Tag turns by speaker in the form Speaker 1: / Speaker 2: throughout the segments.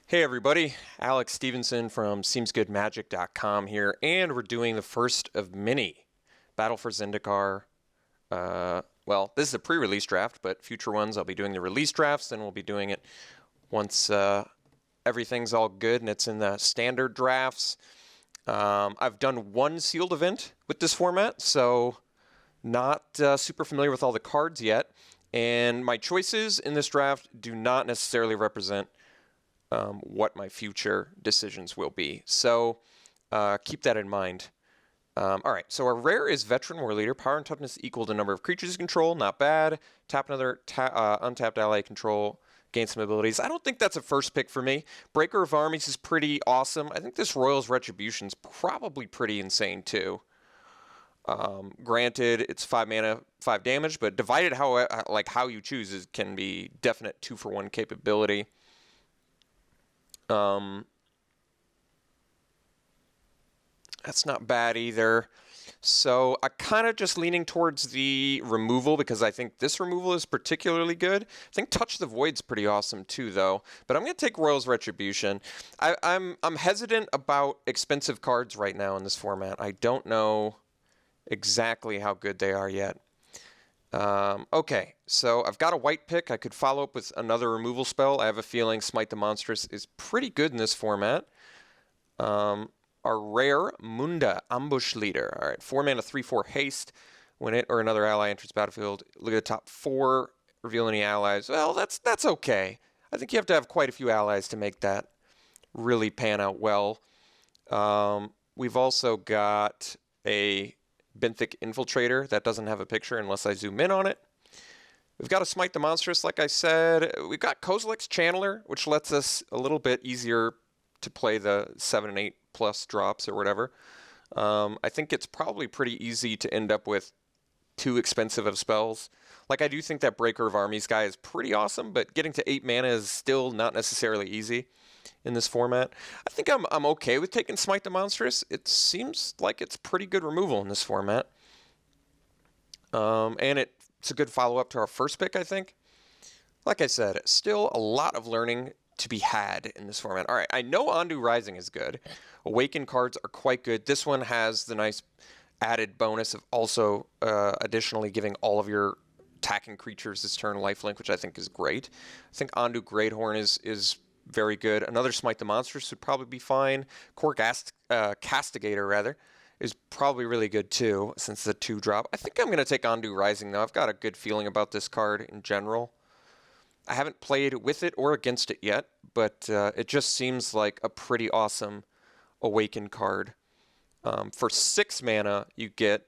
Speaker 1: Hey everybody, Alex Stephenson from SeemsGoodMagic.com here, and we're doing the first of many Battle for Zendikar. Well, this is a pre-release draft, but future ones I'll be doing the release drafts, and we'll be doing it once everything's all good and it's in the standard drafts. I've done one sealed event with this format, so not super familiar with all the cards yet, and my choices in this draft do not necessarily represent what my future decisions will be. So keep that in mind. All right, so our rare is Veteran War Leader. Power and toughness equal to number of creatures you control. Not bad. Tap another untapped ally control. Gain some abilities. I don't think that's a first pick for me. Breaker of Armies is pretty awesome. I think this Royal's Retribution is probably pretty insane too. Granted, it's 5 mana, 5 damage, but divided how you choose can be definite 2-for-1 capability. That's not bad either. So I kind of just leaning towards the removal because I think this removal is particularly good. I think Touch the Void's pretty awesome too, though. But I'm going to take Royal's Retribution. I'm hesitant about expensive cards right now in this format. I don't know exactly how good they are yet. Okay, so I've got a white pick. I could follow up with another removal spell. I have a feeling Smite the Monstrous is pretty good in this format. Our rare Munda, Ambush Leader. All right, 4 mana, 3/4 haste. When it or another ally enters battlefield, look at the top 4, reveal any allies. Well, that's okay. I think you have to have quite a few allies to make that really pan out well. We've also got a Benthic Infiltrator that doesn't have a picture unless I zoom in on it. We've got a Smite the Monstrous, like I said. We've got Kozilek's Channeler, which lets us a little bit easier to play the 7 and 8 plus drops or whatever. I think it's probably pretty easy to end up with too expensive of spells. Like, I do think that Breaker of Armies guy is pretty awesome, but getting to 8 mana is still not necessarily easy in this format. I think I'm okay with taking Smite the Monstrous. Seems like it's pretty good removal in this format. And it's a good follow-up to our first pick, I think. Like I said, still a lot of learning to be had in this format. All right, I know Ondu Rising is good. Awaken cards are quite good. This one has the nice added bonus of also additionally giving all of your attacking creatures this turn lifelink, which I think is great. I think Ondu Greathorn is very good. Another Smite the Monstrous would probably be fine. Core Castigator, rather, is probably really good too, since the 2-drop. I think I'm going to take Ondu Rising, though. I've got a good feeling about this card in general. I haven't played with it or against it yet, but it just seems like a pretty awesome Awaken card. For 6 mana, you get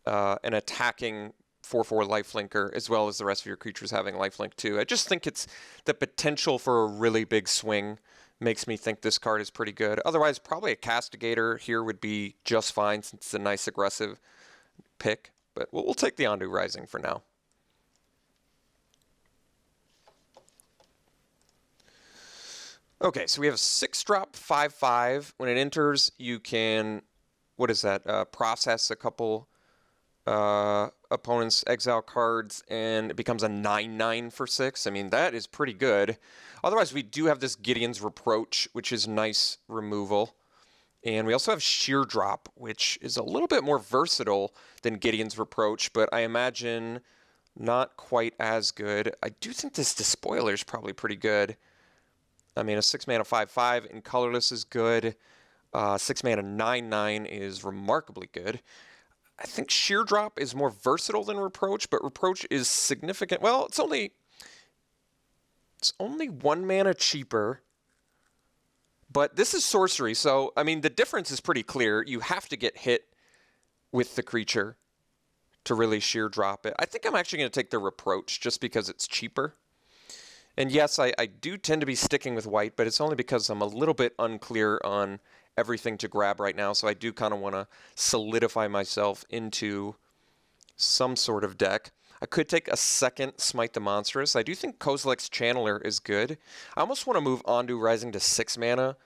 Speaker 1: an attacking 4/4 lifelinker, as well as the rest of your creatures having lifelink too. I just think it's the potential for a really big swing makes me think this card is pretty good. Otherwise, probably a Castigator here would be just fine since it's a nice aggressive pick. But we'll take the Ondu Rising for now. Okay, so we have a 6-drop 5/5. When it enters, you can, what is that? Process a couple opponent's exile cards, and it becomes a 9/9 for 6. I mean, that is pretty good. Otherwise, we do have this Gideon's Reproach, which is nice removal. And we also have Sheer Drop, which is a little bit more versatile than Gideon's Reproach, but I imagine not quite as good. I do think this Despoiler is probably pretty good. I mean, a 6 mana 5/5 in colorless is good. 6 mana 9/9 is remarkably good. I think Sheer Drop is more versatile than Reproach, but Reproach is significant. Well, it's only 1 mana cheaper. But this is sorcery, so I mean the difference is pretty clear. You have to get hit with the creature to really Sheer Drop it. I think I'm actually going to take the Reproach just because it's cheaper. And yes, I do tend to be sticking with white, but it's only because I'm a little bit unclear on everything to grab right now, so I do kind of want to solidify myself into some sort of deck. I could take a second Smite the Monstrous. I do think Kozilek's Channeler is good. I almost want to move Ondu Rising to 6 mana,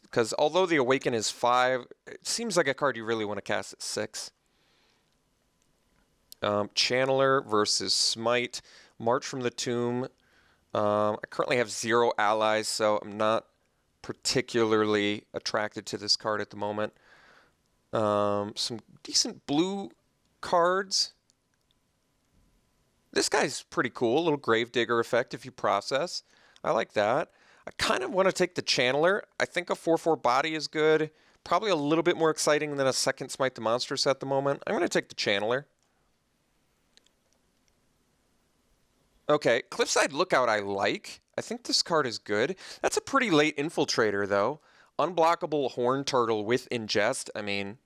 Speaker 1: because although the Awaken is 5, it seems like a card you really want to cast at 6. Channeler versus Smite. March from the Tomb. I currently have 0 allies, so I'm not particularly attracted to this card at the moment. Some decent blue cards. This guy's pretty cool. A little Gravedigger effect if you process. I like that. I kind of want to take the Channeler. I think a 4/4 body is good. Probably a little bit more exciting than a second Smite the Monstrous at the moment. I'm going to take the Channeler. Okay, Cliffside Lookout I like. I think this card is good. That's a pretty late Infiltrator, though. Unblockable Horn Turtle with Ingest. I mean,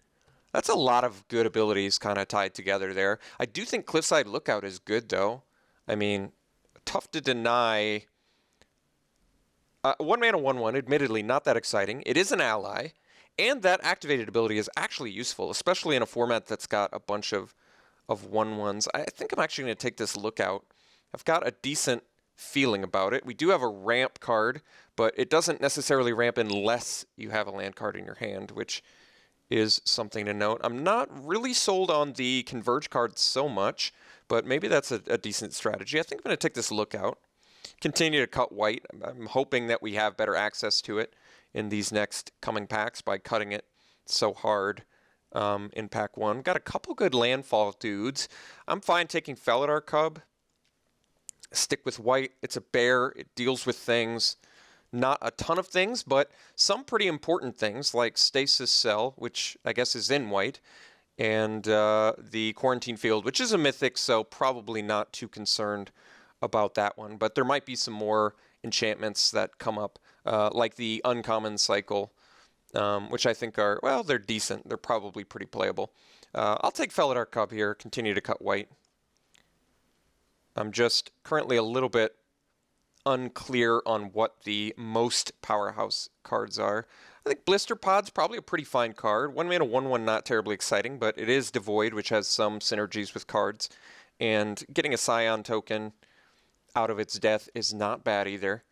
Speaker 1: that's a lot of good abilities kind of tied together there. I do think Cliffside Lookout is good, though. I mean, tough to deny. 1 mana, 1/1, admittedly not that exciting. It is an ally, and that activated ability is actually useful, especially in a format that's got a bunch of 1/1s. I think I'm actually going to take this Lookout. I've got a decent feeling about it. We do have a ramp card, but it doesn't necessarily ramp unless you have a land card in your hand, which is something to note. I'm not really sold on the Converge card so much, but maybe that's a decent strategy. I think I'm going to take this Lookout. Continue to cut white. I'm hoping that we have better access to it in these next coming packs by cutting it so hard in pack 1. Got a couple good landfall dudes. I'm fine taking Felidar Cub. Stick with white. It's a bear. It deals with things. Not a ton of things, but some pretty important things like Stasis Cell, which I guess is in white, and the Quarantine Field, which is a mythic, so probably not too concerned about that one. But there might be some more enchantments that come up, like the Uncommon Cycle, which I think are, well, they're decent. They're probably pretty playable. I'll take Felidar Cub here, continue to cut white. I'm just currently a little bit unclear on what the most powerhouse cards are. I think Blister Pod's probably a pretty fine card. 1 mana, 1/1, not terribly exciting, but it is devoid, which has some synergies with cards. And getting a Scion token out of its death is not bad either.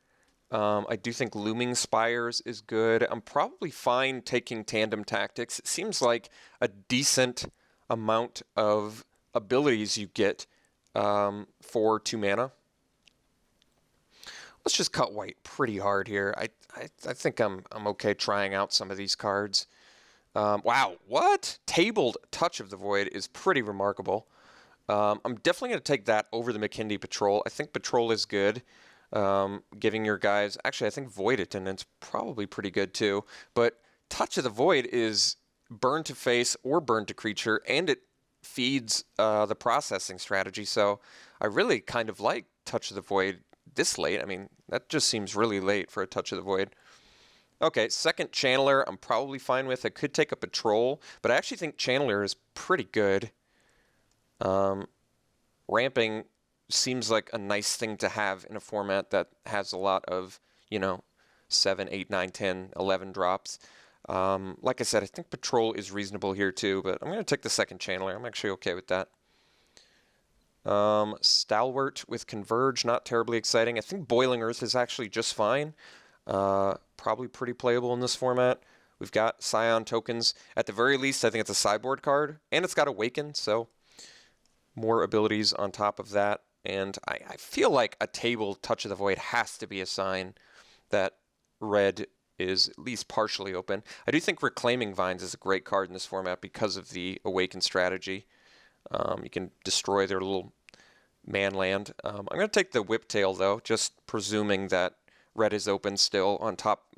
Speaker 1: I do think Looming Spires is good. I'm probably fine taking Tandem Tactics. It seems like a decent amount of abilities you get for 2 mana. Let's just cut white pretty hard here. I think I'm okay trying out some of these cards. Wow, what? Tabled Touch of the Void is pretty remarkable. I'm definitely going to take that over the McKindy Patrol. I think Patrol is good. Giving your guys... Actually, I think Void Attendant's probably pretty good too. But Touch of the Void is burn to face or burn to creature, and it feeds the processing strategy. So I really kind of like Touch of the Void this late. I mean, that just seems really late for a Touch of the Void. Okay, second Channeler I'm probably fine with. I could take a Patrol, but I actually think Channeler is pretty good. Ramping seems like a nice thing to have in a format that has a lot of, 7, 8, 9, 10, 11 drops. Like I said, I think Patrol is reasonable here too, but I'm going to take the second Channeler. I'm actually okay with that. Stalwart with Converge, not terribly exciting. I think Boiling Earth is actually just fine. Probably pretty playable in this format. We've got Scion tokens. At the very least, I think it's a sideboard card, and it's got Awaken, so more abilities on top of that. And I feel like a tabled Touch of the Void has to be a sign that red is at least partially open. I do think Reclaiming Vines is a great card in this format because of the Awaken strategy. You can destroy their little man land. I'm going to take the Whiptail, though, just presuming that red is open still on top.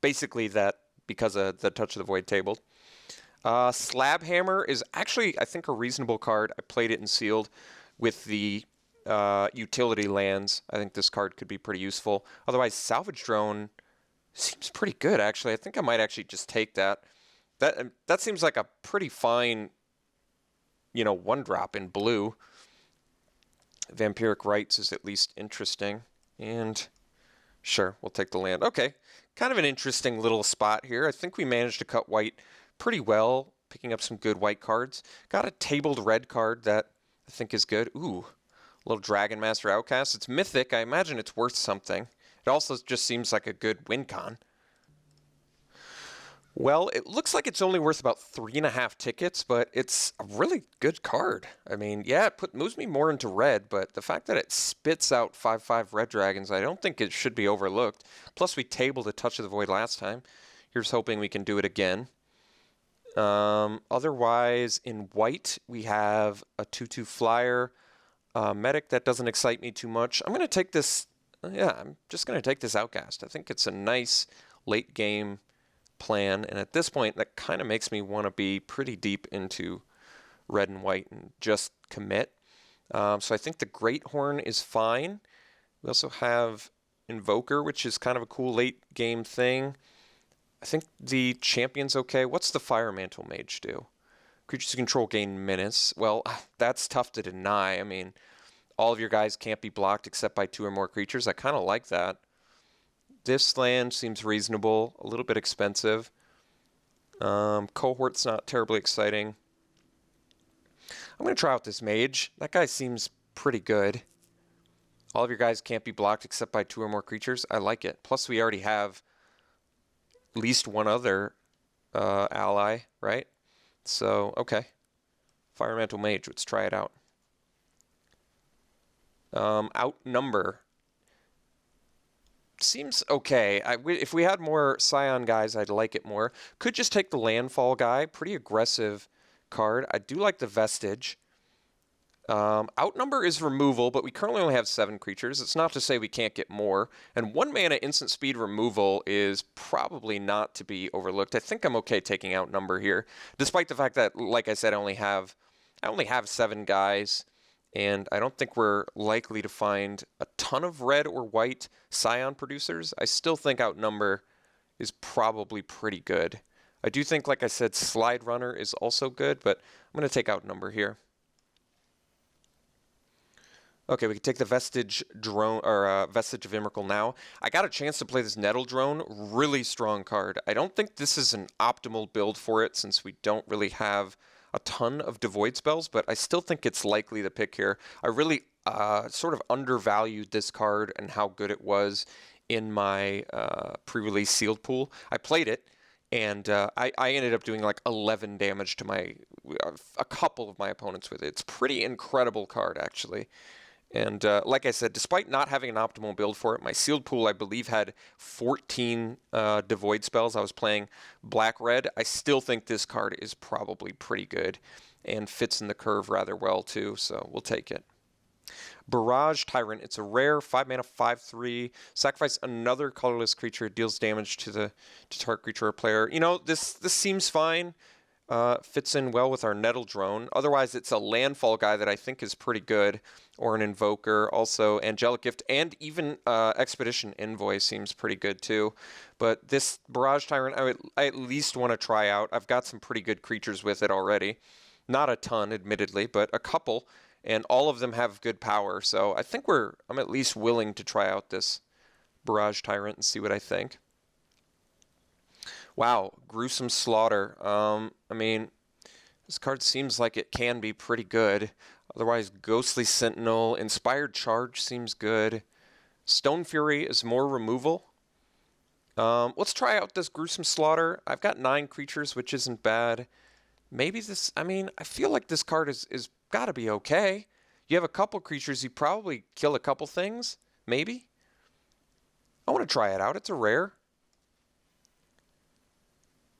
Speaker 1: Basically that because of the Touch of the Void tabled. Slab Hammer is actually, I think, a reasonable card. I played it in Sealed with the utility lands. I think this card could be pretty useful. Otherwise, Salvage Drone seems pretty good, actually. I think I might actually just take that. That seems like a pretty fine, 1-drop in blue. Vampiric Rites is at least interesting. And sure, we'll take the land. Okay, kind of an interesting little spot here. I think we managed to cut white pretty well, picking up some good white cards. Got a tabled red card that I think is good. Ooh, a little Dragon Master Outcast. It's mythic. I imagine it's worth something. It also just seems like a good win con. Well, it looks like it's only worth about 3.5 tickets, but it's a really good card. I mean, yeah, moves me more into red, but the fact that it spits out 5/5 red dragons, I don't think it should be overlooked. Plus, we tabled a Touch of the Void last time. Here's hoping we can do it again. Otherwise, in white, we have a 2/2 flyer. Medic, that doesn't excite me too much. I'm going to take this, yeah, I'm just going to take this Outcast. I think it's a nice late game plan, and at this point that kind of makes me want to be pretty deep into red and white and just commit. So I think the Great Horn is fine. We also have Invoker, which is kind of a cool late game thing. I think the Champion's okay. What's the Fire Mantle Mage do? Creatures you control gain menace. Well, that's tough to deny. I mean, all of your guys can't be blocked except by 2 or more creatures. I kind of like that. This land seems reasonable, a little bit expensive. Cohort's not terribly exciting. I'm going to try out this mage. That guy seems pretty good. All of your guys can't be blocked except by 2 or more creatures. I like it. Plus, we already have at least one other ally, right? So, okay. Fire Mantle Mage. Let's try it out. Outnumber. Seems okay. If we had more Scion guys, I'd like it more. Could just take the Landfall guy. Pretty aggressive card. I do like the Vestige. Outnumber is removal, but we currently only have 7 creatures. It's not to say we can't get more. And 1 mana instant speed removal is probably not to be overlooked. I think I'm okay taking Outnumber here, despite the fact that, like I said, I only have 7 guys. And I don't think we're likely to find a ton of red or white Scion producers. I still think Outnumber is probably pretty good. I do think, like I said, Slide Runner is also good, but I'm going to take Outnumber here. Okay, we can take the Vestige Drone, or Vestige of Emrakul now. I got a chance to play this Nettle Drone. Really strong card. I don't think this is an optimal build for it, since we don't really have a ton of Devoid spells, but I still think it's likely the pick here. I really sort of undervalued this card and how good it was in my pre-release sealed pool. I played it, and I ended up doing like 11 damage to a couple of my opponents with it. It's a pretty incredible card, actually. And like I said, despite not having an optimal build for it, my sealed pool, I believe, had 14 Devoid spells. I was playing black-red. I still think this card is probably pretty good and fits in the curve rather well, too, so we'll take it. Barrage Tyrant. It's a rare 5-mana 5/3. Sacrifice another colorless creature. It deals damage to target creature or player. You know, this seems fine. Fits in well with our Nettle Drone. Otherwise, it's a Landfall guy that I think is pretty good, or an Invoker. Also, Angelic Gift and even Expedition Envoy seems pretty good too. But this Barrage Tyrant, I at least want to try out. I've got some pretty good creatures with it already. Not a ton, admittedly, but a couple, and all of them have good power. So I think I'm at least willing to try out this Barrage Tyrant and see what I think. Wow, Gruesome Slaughter. I mean, this card seems like it can be pretty good. Otherwise, Ghostly Sentinel, Inspired Charge seems good. Stone Fury is more removal. Let's try out this Gruesome Slaughter. I've got 9 creatures, which isn't bad. Maybe this, I mean, I feel like this card is got to be okay. You have a couple creatures, you probably kill a couple things, maybe. I want to try it out. It's a rare.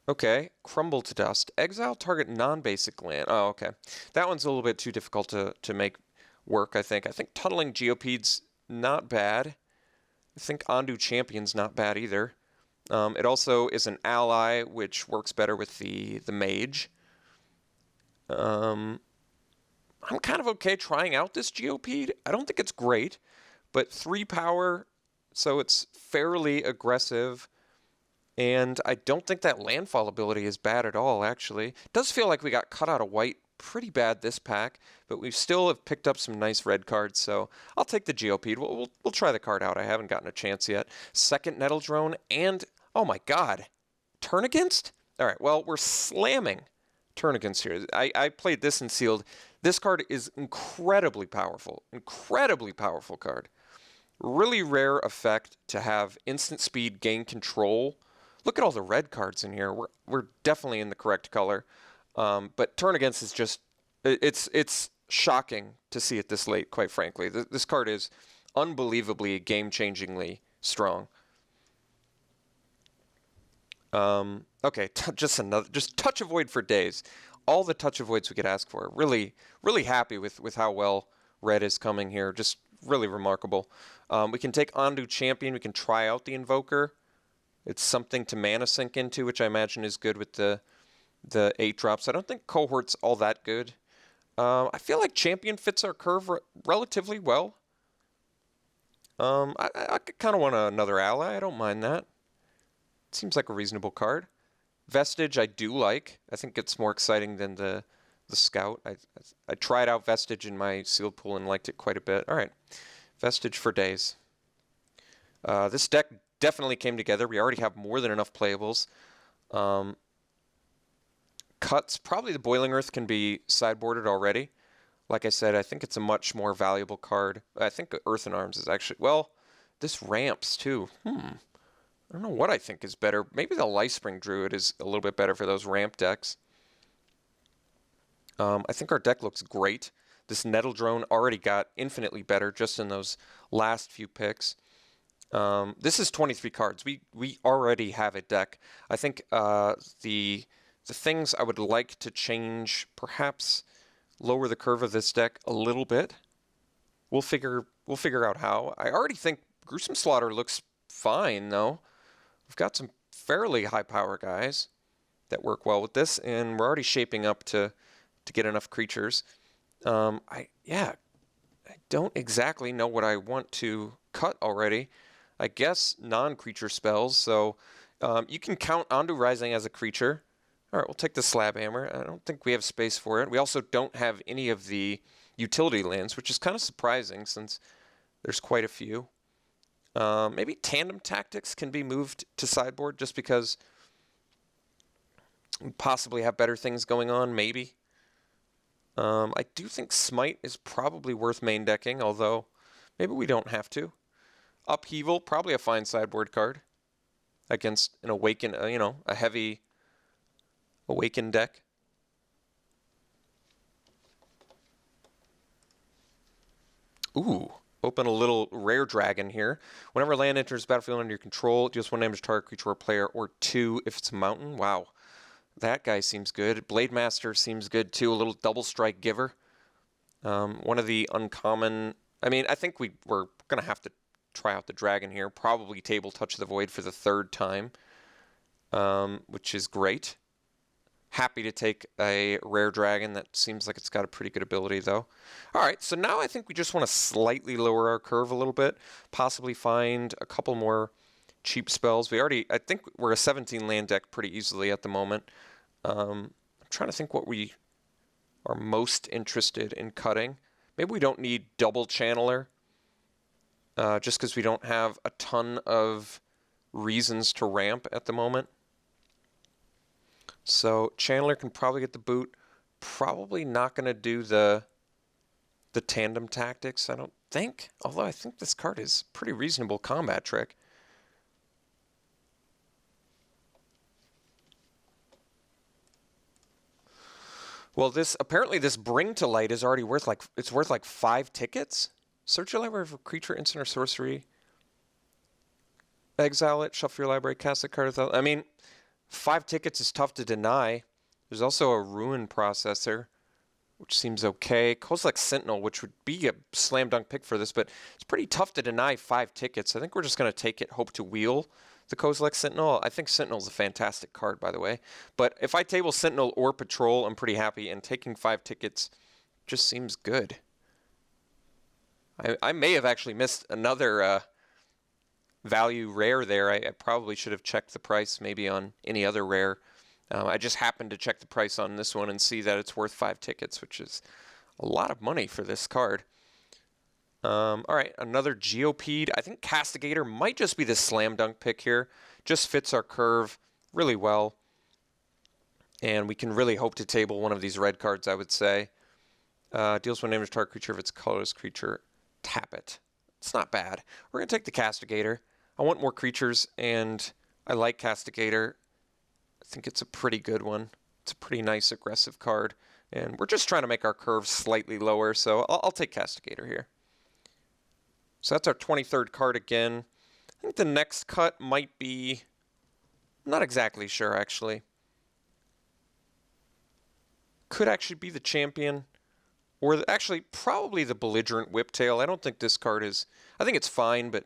Speaker 1: Okay, Crumble to Dust. Exile target non-basic land. Oh, okay. That one's a little bit too difficult to make work, I think. I think Tunneling Geopede's not bad. I think Ondu Champion's not bad either. It also is an ally, which works better with the mage. I'm kind of okay trying out this Geopede. I don't think it's great, but 3 power, so it's fairly aggressive. And I don't think that Landfall ability is bad at all, actually. It does feel like we got cut out of white pretty bad this pack, but we still have picked up some nice red cards, so I'll take the Geopede. We'll try the card out. I haven't gotten a chance yet. Second Nettle Drone, and, oh my god, Turn Against? All right, well, we're slamming Turn Against here. I played this in sealed. This card is incredibly powerful card. Really rare effect to have instant speed gain control. Look at all the red cards in here. We're definitely in the correct color. But Turn Against is just, it's shocking to see it this late, quite frankly. This card is unbelievably game-changingly strong. Okay, just Touch Avoid for days. All the Touch Avoids we could ask for. Really, really happy with how well red is coming here. Just really remarkable. We can take Ondu Champion. We can try out the Invoker. It's something to mana sink into, which I imagine is good with the 8 drops. I don't think Cohort's all that good. I feel like Champion fits our curve relatively well. I kind of want another ally. I don't mind that. Seems like a reasonable card. Vestige I do like. I think it's more exciting than the Scout. I tried out Vestige in my sealed pool and liked it quite a bit. All right, Vestige for days. This deck definitely came together. We already have more than enough playables. Cuts, probably the Boiling Earth can be sideboarded already. Like I said, I think it's a much more valuable card. I think Earthen Arms is actually, well, this ramps too. I don't know what I think is better. Maybe the Lifespring Druid is a little bit better for those ramp decks. I think our deck looks great. This Nettle Drone already got infinitely better just in those last few picks. This is 23 cards. We already have a deck. I think the things I would like to change, perhaps lower the curve of this deck a little bit. We'll figure out how. I already think Gruesome Slaughter looks fine though. We've got some fairly high power guys that work well with this, and we're already shaping up to get enough creatures. I don't exactly know what I want to cut already. I guess non-creature spells. So you can count Ondu Rising as a creature. All right, we'll take the Slab Hammer. I don't think we have space for it. We also don't have any of the utility lands, which is kind of surprising since there's quite a few. Maybe Tandem Tactics can be moved to sideboard just because we possibly have better things going on, maybe. I do think Smite is probably worth main decking, although maybe we don't have to. Upheaval, probably a fine sideboard card against an Awaken, a heavy Awaken deck. Ooh. Open a little rare dragon here. Whenever land enters the battlefield under your control, deals 1 damage to target creature or player, or 2 if it's a mountain. Wow. That guy seems good. Blade Master seems good too. A little double strike giver. One of the uncommon... I think we're going to have to try out the dragon here. Probably table Touch the Void for the 3rd time, which is great. Happy to take a rare dragon. That seems like it's got a pretty good ability, though. All right, so now I think we just want to slightly lower our curve a little bit, possibly find a couple more cheap spells. I think we're a 17 land deck pretty easily at the moment. I'm trying to think what we are most interested in cutting. Maybe we don't need double Channeler, just because we don't have a ton of reasons to ramp at the moment. So Channeler can probably get the boot. Probably not going to do the Tandem Tactics, I don't think. Although I think this card is pretty reasonable combat trick. Well, apparently this Bring to Light is already worth like 5 tickets. Search your library for creature, instant, or sorcery. Exile it, shuffle your library, cast a card without... 5 tickets is tough to deny. There's also a Ruin Processor, which seems okay. Kozilek Sentinel, which would be a slam dunk pick for this, but it's pretty tough to deny 5 tickets. I think we're just going to take it, hope to wheel the Kozilek Sentinel. I think Sentinel's a fantastic card, by the way. But if I table Sentinel or Patrol, I'm pretty happy, and taking 5 tickets just seems good. I may have actually missed another... value rare there. I probably should have checked the price maybe on any other rare. I just happened to check the price on this one and see that it's worth 5 tickets, which is a lot of money for this card. All right, another Geopede. I think Castigator might just be the slam dunk pick here. Just fits our curve really well. And we can really hope to table one of these red cards, I would say. Deals 1 damage to target creature if it's a colorless creature. Tap it. It's not bad. We're going to take the Castigator. I want more creatures, and I like Castigator. I think it's a pretty good one. It's a pretty nice aggressive card. And we're just trying to make our curve slightly lower, so I'll take Castigator here. So that's our 23rd card again. I think the next cut might be... I'm not exactly sure, actually. Could actually be the Champion. Or actually, probably the Belligerent Whiptail. I don't think this card is... I think it's fine, but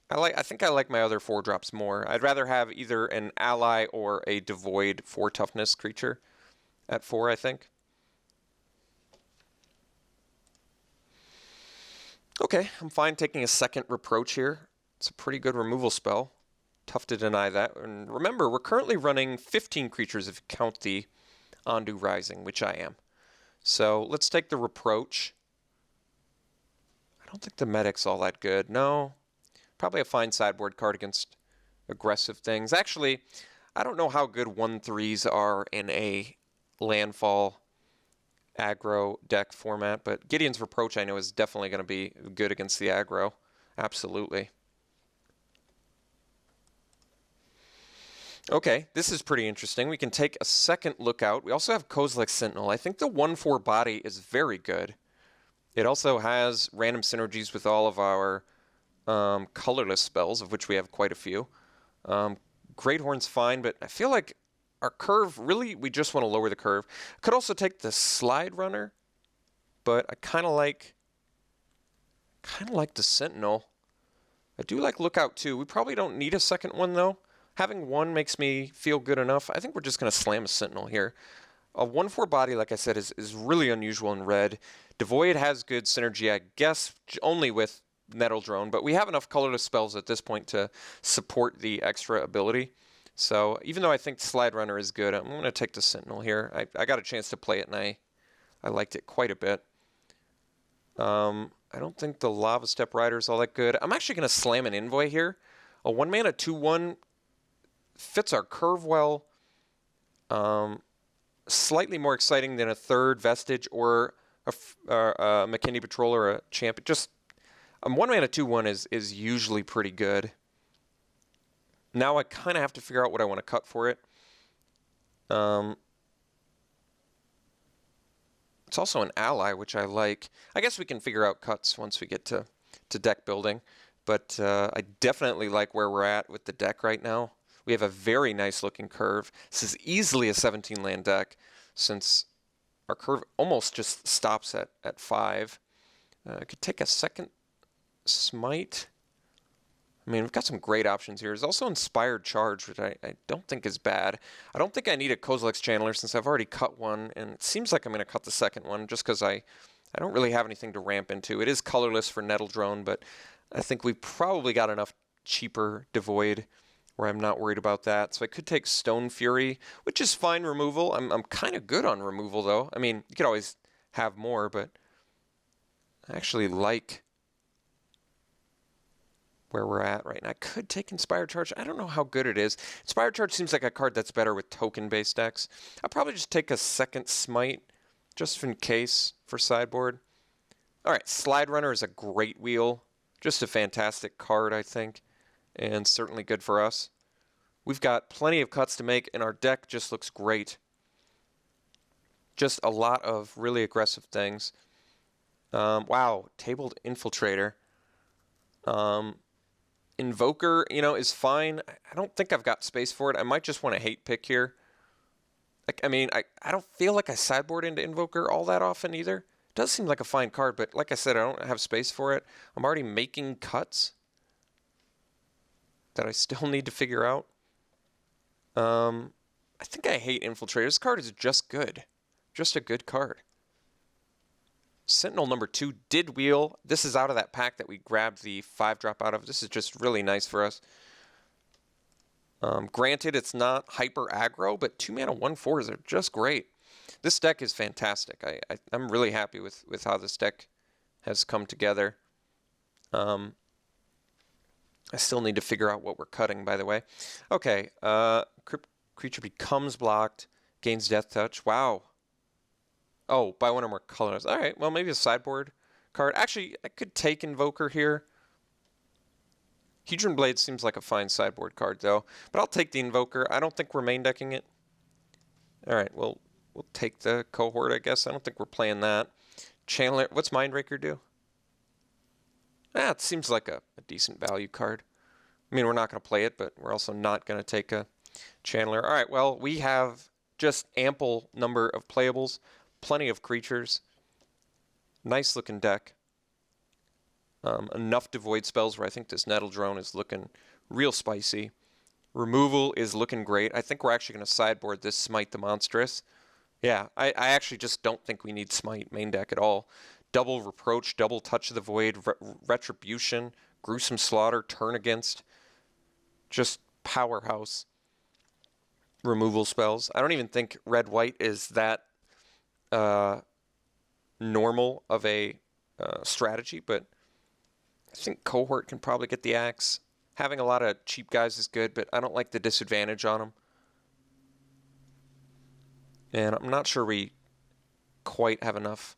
Speaker 1: I think I like my other 4-drops more. I'd rather have either an ally or a devoid 4 toughness creature at 4, I think. Okay, I'm fine taking a second Reproach here. It's a pretty good removal spell. Tough to deny that. And remember, we're currently running 15 creatures if you count the Ondu Rising, which I am. So let's take the Reproach. I don't think the Medic's all that good. No, probably a fine sideboard card against aggressive things. Actually, I don't know how good 1/3s are in a landfall aggro deck format, but Gideon's Reproach I know is definitely going to be good against the aggro. Absolutely. Okay, this is pretty interesting. We can take a second look out. We also have Kozilek Sentinel. I think the 1/4 body is very good. It also has random synergies with all of our colorless spells, of which we have quite a few. Great Horn's fine, but I feel like our curve, really, we just want to lower the curve. Could also take the Slide Runner, but I kind of like the Sentinel. I do like Lookout too. We probably don't need a second one though. Having one makes me feel good enough. I think we're just going to slam a Sentinel here. A 1/4 body, like I said, is really unusual in red. Devoid has good synergy, I guess, only with Nettle Drone, but we have enough colorless spells at this point to support the extra ability. So even though I think Slide Runner is good, I'm going to take the Sentinel here. I got a chance to play it, and I liked it quite a bit. I don't think the Lava Step Rider is all that good. I'm actually going to slam an Envoy here. A 1-mana 2/1 fits our curve well. Slightly more exciting than a 3rd Vestige or a McKinney Patrol or a Champion. Just 1-mana 2/1 is usually pretty good. Now I kind of have to figure out what I want to cut for it. It's also an ally, which I like. I guess we can figure out cuts once we get to deck building. But I definitely like where we're at with the deck right now. We have a very nice looking curve. This is easily a 17 land deck since our curve almost just stops at 5. I could take a second Smite. I mean, we've got some great options here. There's also Inspired Charge, which I don't think is bad. I don't think I need a Kozilek's Channeler since I've already cut one, and it seems like I'm going to cut the second one just because I don't really have anything to ramp into. It is colorless for Nettle Drone, but I think we've probably got enough cheaper Devoid where I'm not worried about that. So I could take Stone Fury, which is fine removal. I'm kind of good on removal, though. I mean, you could always have more, but I actually like where we're at right now. I could take Inspired Charge. I don't know how good it is. Inspired Charge seems like a card that's better with token-based decks. I'll probably just take a second Smite, just in case, for sideboard. All right, Slide Runner is a great wheel. Just a fantastic card, I think, and certainly good for us. We've got plenty of cuts to make, and our deck just looks great. Just a lot of really aggressive things. Wow, Tabled Infiltrator. Invoker, is fine. I don't think I've got space for it. I might just want to hate pick here. I mean, I don't feel like I sideboard into Invoker all that often either. It does seem like a fine card, but like I said, I don't have space for it. I'm already making cuts that I still need to figure out. I think I hate Infiltrator. This card is just good. Just a good card. Sentinel number 2 did wheel. This is out of that pack that we grabbed the 5-drop out of. This is just really nice for us. Granted, it's not hyper aggro, but 2-mana 1/4s are just great. This deck is fantastic. I'm really happy with how this deck has come together. I still need to figure out what we're cutting, by the way. Okay, creature becomes blocked, gains Death Touch. Wow. Oh, by one or more colors. All right, well, maybe a sideboard card. Actually, I could take Invoker here. Hedron Blade seems like a fine sideboard card, though. But I'll take the Invoker. I don't think we're main decking it. All right, well, we'll take the Cohort, I guess. I don't think we're playing that. Chandler, what's Mindbreaker do? It seems like a decent value card. I mean, we're not going to play it, but we're also not going to take a Chandler. All right, well, we have just ample number of playables, plenty of creatures. Nice looking deck. Enough Devoid spells where I think this Nettle Drone is looking real spicy. Removal is looking great. I think we're actually going to sideboard this Smite the Monstrous. Yeah, I actually just don't think we need Smite main deck at all. Double Reproach, double Touch of the Void, Retribution, Gruesome Slaughter, Turn Against. Just powerhouse removal spells. I don't even think red-white is that normal of a strategy, but I think Cohort can probably get the axe. Having a lot of cheap guys is good, but I don't like the disadvantage on them. And I'm not sure we quite have enough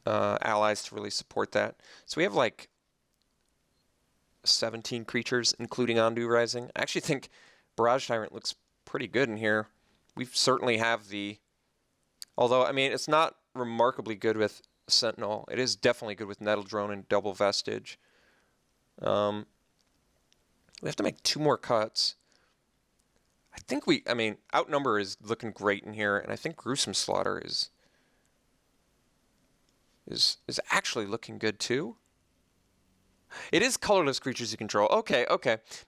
Speaker 1: allies to really support that. So we have like 17 creatures, including Ondu Rising. I actually think Barrage Tyrant looks pretty good in here. We certainly have the... Although, I mean, it's not remarkably good with Sentinel. It is definitely good with Nettle Drone and Double Vestige. We have to make 2 more cuts. I think Outnumber is looking great in here, and I think Gruesome Slaughter is actually looking good too. It is colorless creatures you control. Okay.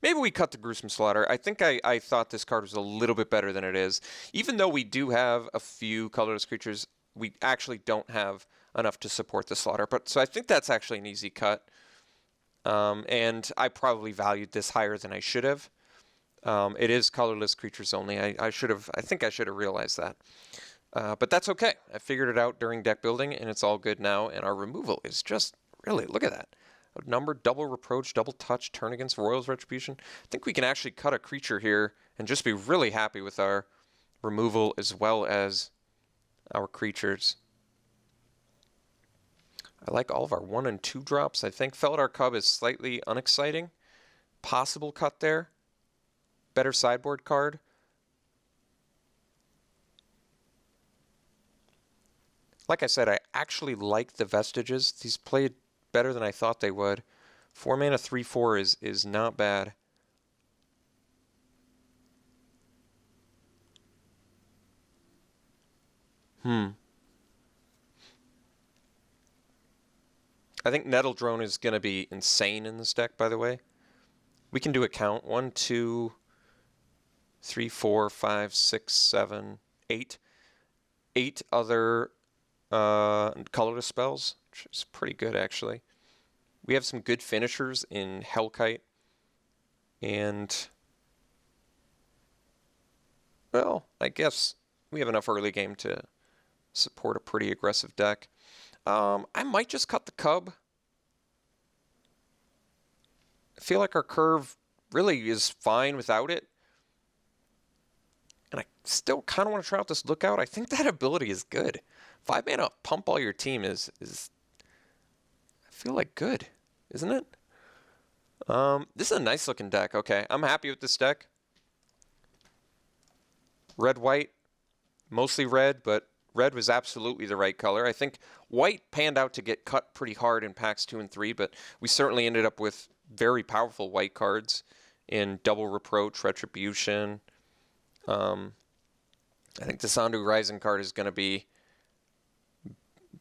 Speaker 1: Maybe we cut the Gruesome Slaughter. I think I thought this card was a little bit better than it is. Even though we do have a few colorless creatures, we actually don't have enough to support the Slaughter. So I think that's actually an easy cut. And I probably valued this higher than I should have. It is colorless creatures only. I think I should have realized that. But that's okay. I figured it out during deck building, and it's all good now. And our removal is just really, look at that. Outnumbered, Double Reproach, Double Touch, Turn Against, Royal's Retribution. I think we can actually cut a creature here and just be really happy with our removal as well as our creatures. I like all of our 1 and 2 drops. I think Felidar Cub is slightly unexciting. Possible cut there. Better sideboard card. Like I said, I actually like the Vestiges. These played better than I thought they would. 4 mana 3/4 is not bad. I think Nettle Drone is going to be insane in this deck, by the way. We can do a count. 1, 2, 3, 4, 5, 6, 7, 8. 8 other colorless spells, which is pretty good, actually. We have some good finishers in Hellkite. And, well, I guess we have enough early game to support a pretty aggressive deck. I might just cut the Cub. I feel like our curve really is fine without it. And I still kind of want to try out this Lookout. I think that ability is good. 5 mana pump all your team is I feel like good, isn't it? This is a nice looking deck. Okay, I'm happy with this deck. Red-white, mostly red, but red was absolutely the right color. I think white panned out to get cut pretty hard in packs 2 and 3, but we certainly ended up with very powerful white cards in Double Reproach, Retribution. I think the Ondu Rising card is going to be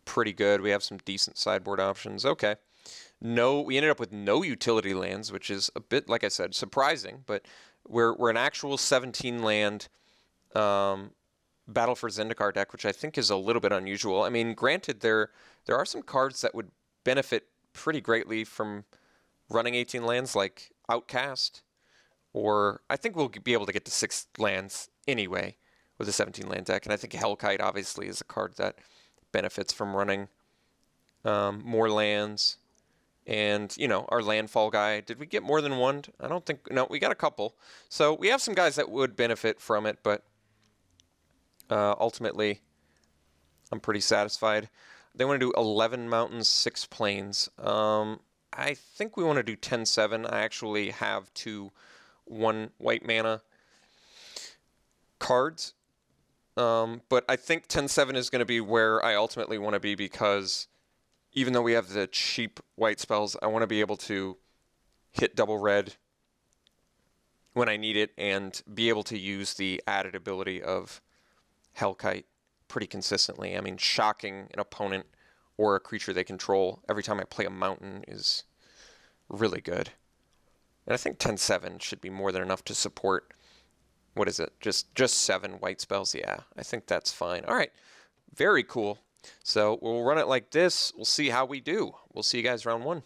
Speaker 1: pretty good. We have some decent sideboard options. Okay. No, we ended up with no utility lands, which is a bit, like I said, surprising, but we're an actual 17 land Battle for Zendikar deck, which I think is a little bit unusual. I mean, granted, there are some cards that would benefit pretty greatly from running 18 lands, like Outcast, or I think we'll be able to get to 6 lands anyway with a 17 land deck, and I think Hellkite obviously is a card that benefits from running more lands. And, you know, our landfall guy, did we get more than one? I don't think, no, we got a couple. So we have some guys that would benefit from it, but ultimately, I'm pretty satisfied. They want to do 11 mountains, 6 plains. I think we want to do 10-7. I actually have 2 1 white mana cards. But I think 10-7 is going to be where I ultimately want to be, because even though we have the cheap white spells, I want to be able to hit double red when I need it and be able to use the added ability of Hellkite pretty consistently. I mean, shocking an opponent or a creature they control every time I play a mountain is really good. And I think 10-7 should be more than enough to support, what is it, just 7 white spells? Yeah, I think that's fine. All right, very cool. So we'll run it like this. We'll see how we do. We'll see you guys round 1.